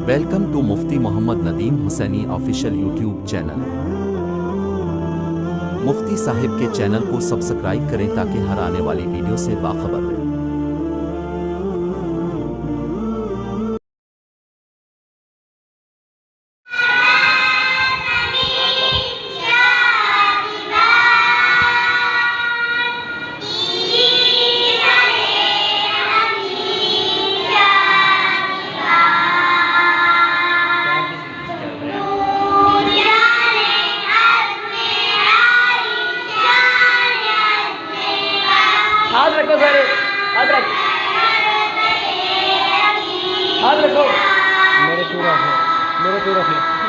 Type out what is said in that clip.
Welcome to Mufti Mohammad Nadeem Hussaini official YouTube channel. Mufti Sahib के channel को subscribe करें ताकि हर आने वाली वीडियो से बाखबर रहें। हाथ रखो सारे, हाथ रख, हाथ रखो। मेरे तू रख ले।